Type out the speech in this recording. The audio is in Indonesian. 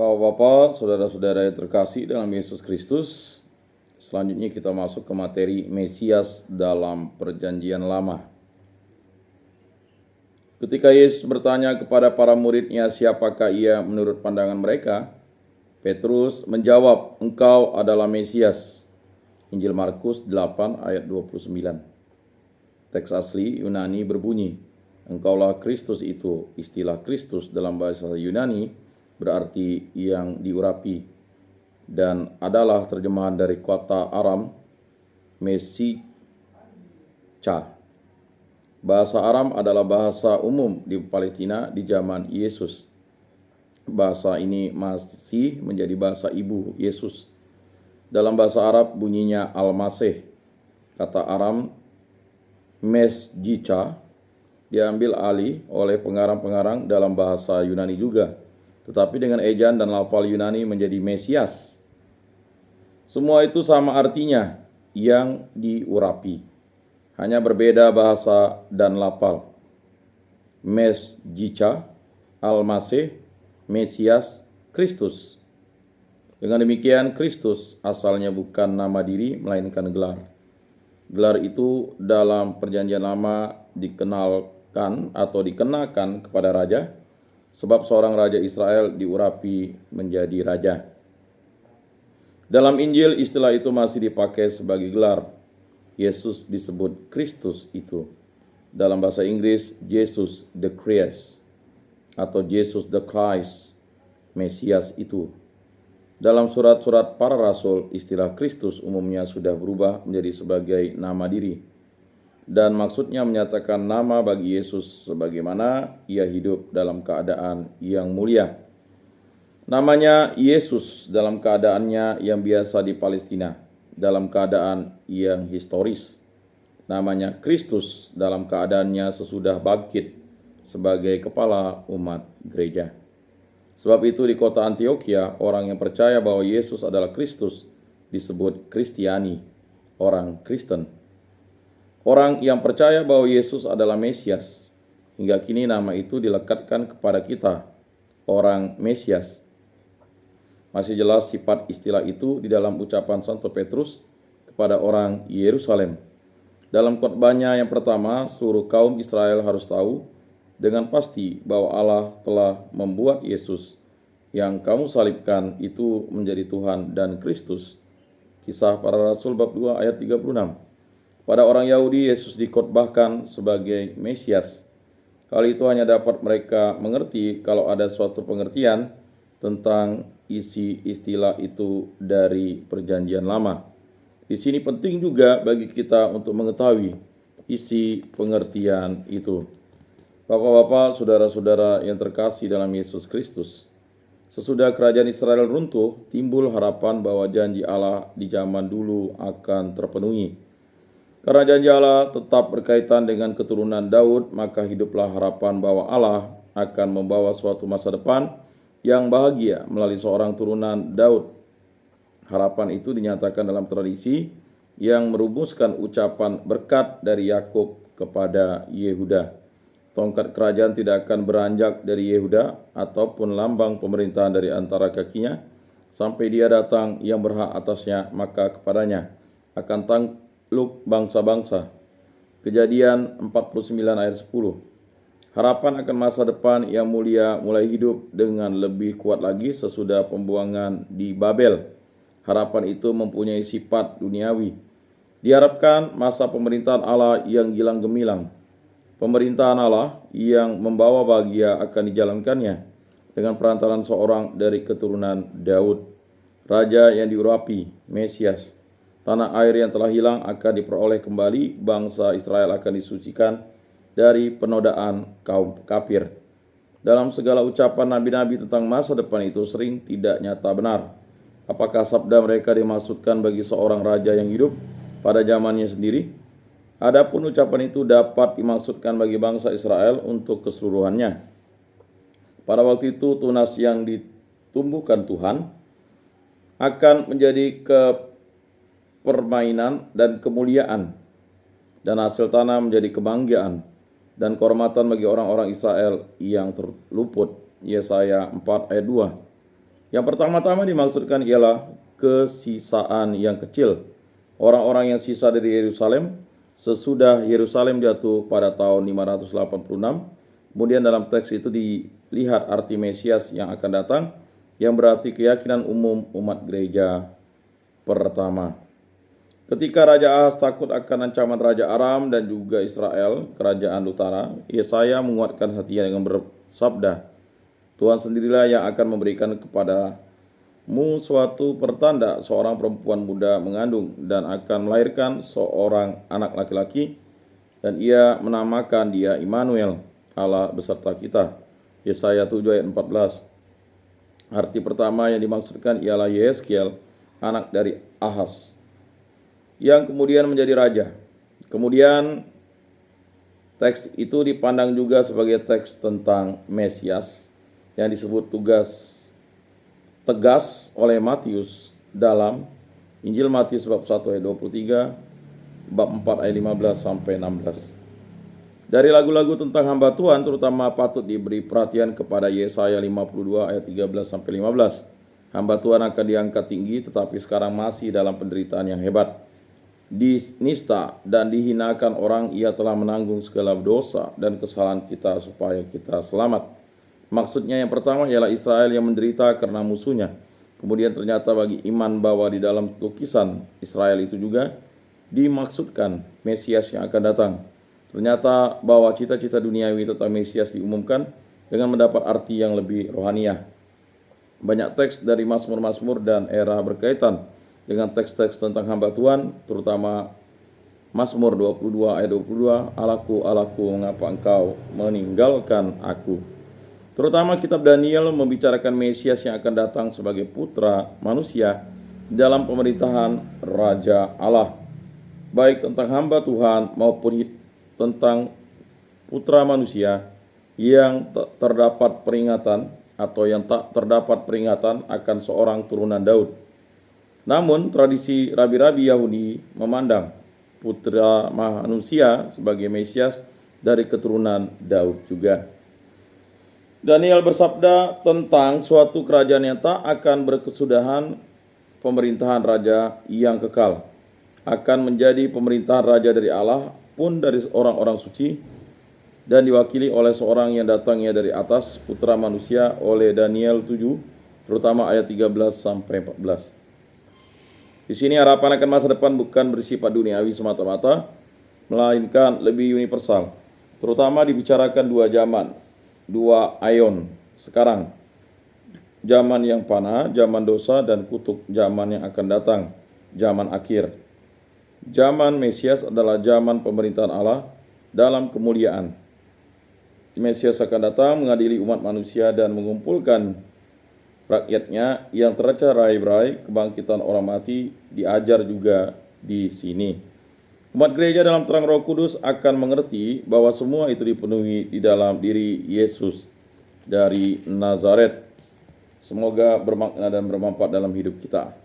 Bapak-bapak, saudara-saudara yang terkasih dalam Yesus Kristus, selanjutnya kita masuk ke materi Mesias dalam Perjanjian Lama. Ketika Yesus bertanya kepada para muridnya siapakah ia menurut pandangan mereka, Petrus menjawab, "Engkau adalah Mesias." Injil Markus 8 ayat 29. Teks asli Yunani berbunyi, "Engkaulah Kristus itu." Istilah Kristus dalam bahasa Yunani berarti yang diurapi dan adalah terjemahan dari kata Aram Mesicha. Bahasa Aram adalah bahasa umum di Palestina di zaman Yesus. Bahasa ini masih menjadi bahasa ibu Yesus. Dalam bahasa Arab bunyinya Al-Masih. Kata Aram Mesjicha diambil alih oleh pengarang-pengarang dalam bahasa Yunani juga, tetapi dengan ejaan dan lafal Yunani menjadi Mesias. Semua itu sama artinya, yang diurapi. Hanya berbeda bahasa dan lafal. Mesjicha, Al-Masih, Mesias, Kristus. Dengan demikian, Kristus asalnya bukan nama diri, melainkan gelar. Gelar itu dalam Perjanjian Lama dikenalkan atau dikenakan kepada raja, sebab seorang raja Israel diurapi menjadi raja. Dalam Injil, istilah itu masih dipakai sebagai gelar. Yesus disebut Kristus itu. Dalam bahasa Inggris, Jesus the Christ atau Jesus the Christ, Mesias itu. Dalam surat-surat para rasul, istilah Kristus umumnya sudah berubah menjadi sebagai nama diri. Dan maksudnya menyatakan nama bagi Yesus sebagaimana ia hidup dalam keadaan yang mulia. Namanya Yesus dalam keadaannya yang biasa di Palestina, dalam keadaan yang historis. Namanya Kristus dalam keadaannya sesudah bangkit sebagai kepala umat gereja. Sebab itu di kota Antioquia, orang yang percaya bahwa Yesus adalah Kristus disebut Kristiani, orang Kristen. Orang yang percaya bahwa Yesus adalah Mesias. Hingga kini nama itu dilekatkan kepada kita, orang Mesias. Masih jelas sifat istilah itu di dalam ucapan Santo Petrus kepada orang Yerusalem. Dalam khotbahnya yang pertama, seluruh kaum Israel harus tahu dengan pasti bahwa Allah telah membuat Yesus yang kamu salibkan itu menjadi Tuhan dan Kristus. Kisah Para Rasul bab 2 ayat 36. Pada orang Yahudi, Yesus dikhotbahkan sebagai Mesias. Hal itu hanya dapat mereka mengerti kalau ada suatu pengertian tentang isi istilah itu dari Perjanjian Lama. Di sini penting juga bagi kita untuk mengetahui isi pengertian itu. Bapak-bapak, saudara-saudara yang terkasih dalam Yesus Kristus, sesudah kerajaan Israel runtuh, timbul harapan bahwa janji Allah di zaman dulu akan terpenuhi. Karena janji Allah tetap berkaitan dengan keturunan Daud, maka hiduplah harapan bahwa Allah akan membawa suatu masa depan yang bahagia melalui seorang turunan Daud. Harapan itu dinyatakan dalam tradisi yang merumuskan ucapan berkat dari Yakub kepada Yehuda. Tongkat kerajaan tidak akan beranjak dari Yehuda ataupun lambang pemerintahan dari antara kakinya sampai dia datang yang berhak atasnya, maka kepadanya akan takluk bangsa-bangsa. Kejadian 49 ayat 10. Harapan akan masa depan yang mulia mulai hidup dengan lebih kuat lagi sesudah pembuangan di Babel. Harapan itu mempunyai sifat duniawi. Diharapkan masa pemerintahan Allah yang gilang gemilang. Pemerintahan Allah yang membawa bahagia akan dijalankannya dengan perantaran seorang dari keturunan Daud, raja yang diurapi, Mesias. Tanah air yang telah hilang akan diperoleh kembali, bangsa Israel akan disucikan dari penodaan kaum kafir. Dalam segala ucapan nabi-nabi tentang masa depan itu sering tidak nyata benar. Apakah sabda mereka dimaksudkan bagi seorang raja yang hidup pada zamannya sendiri? Adapun ucapan itu dapat dimaksudkan bagi bangsa Israel untuk keseluruhannya. Pada waktu itu tunas yang ditumbuhkan Tuhan akan menjadi kepermainan dan kemuliaan, dan hasil tanah menjadi kebanggaan dan kehormatan bagi orang-orang Israel yang terluput. Yesaya 4 ayat 2. Yang pertama-tama dimaksudkan ialah kesisaan yang kecil. Orang-orang yang sisa dari Yerusalem sesudah Yerusalem jatuh pada tahun 586. Kemudian dalam teks itu dilihat arti Mesias yang akan datang, yang berarti keyakinan umum umat gereja pertama. Ketika Raja Ahaz takut akan ancaman Raja Aram dan juga Israel, kerajaan utara, Yesaya menguatkan hatinya dengan bersabda, Tuhan sendirilah yang akan memberikan kepadamu suatu pertanda, seorang perempuan muda mengandung dan akan melahirkan seorang anak laki-laki, dan ia menamakan dia Immanuel, Allah beserta kita. Yesaya 7 ayat 14. Arti pertama yang dimaksudkan ialah Yeskiel, anak dari Ahaz, yang kemudian menjadi raja. Kemudian teks itu dipandang juga sebagai teks tentang Mesias yang disebut tegas oleh Matius dalam Injil Matius bab 1 ayat 23, bab 4 ayat 15 sampai 16. Dari lagu-lagu tentang hamba Tuhan terutama patut diberi perhatian kepada Yesaya 52 ayat 13 sampai 15. Hamba Tuhan akan diangkat tinggi tetapi sekarang masih dalam penderitaan yang hebat. Dinista dan dihinakan orang, ia telah menanggung segala dosa dan kesalahan kita supaya kita selamat. Maksudnya yang pertama ialah Israel yang menderita karena musuhnya. Kemudian ternyata bagi iman bahwa di dalam lukisan Israel itu juga dimaksudkan Mesias yang akan datang. Ternyata bahwa cita-cita duniawi tentang Mesias diumumkan dengan mendapat arti yang lebih rohaniah. Banyak teks dari Mazmur-Mazmur dan era berkaitan dengan teks-teks tentang hamba Tuhan, terutama Mazmur 22 ayat 22, Allahku, Allahku, mengapa engkau meninggalkan aku? Terutama kitab Daniel membicarakan Mesias yang akan datang sebagai putra manusia dalam pemerintahan Raja Allah. Baik tentang hamba Tuhan maupun tentang putra manusia yang terdapat peringatan atau yang tak terdapat peringatan akan seorang turunan Daud. Namun tradisi rabi-rabi Yahudi memandang putra manusia sebagai Mesias dari keturunan Daud juga. Daniel bersabda tentang suatu kerajaan yang tak akan berkesudahan, pemerintahan raja yang kekal. Akan menjadi pemerintahan raja dari Allah pun dari orang-orang suci dan diwakili oleh seorang yang datangnya dari atas, putra manusia, oleh Daniel 7, terutama ayat 13 sampai 14. Di sini harapan akan masa depan bukan bersifat duniawi semata-mata, melainkan lebih universal. Terutama dibicarakan dua zaman, dua aion sekarang. Zaman yang fana, zaman dosa dan kutuk, zaman yang akan datang, zaman akhir. Zaman Mesias adalah zaman pemerintahan Allah dalam kemuliaan. Mesias akan datang mengadili umat manusia dan mengumpulkan rakyatnya yang tercerai-berai. Kebangkitan orang mati diajar juga di sini. Umat gereja dalam terang Roh Kudus akan mengerti bahwa semua itu dipenuhi di dalam diri Yesus dari Nazaret. Semoga bermakna dan bermanfaat dalam hidup kita.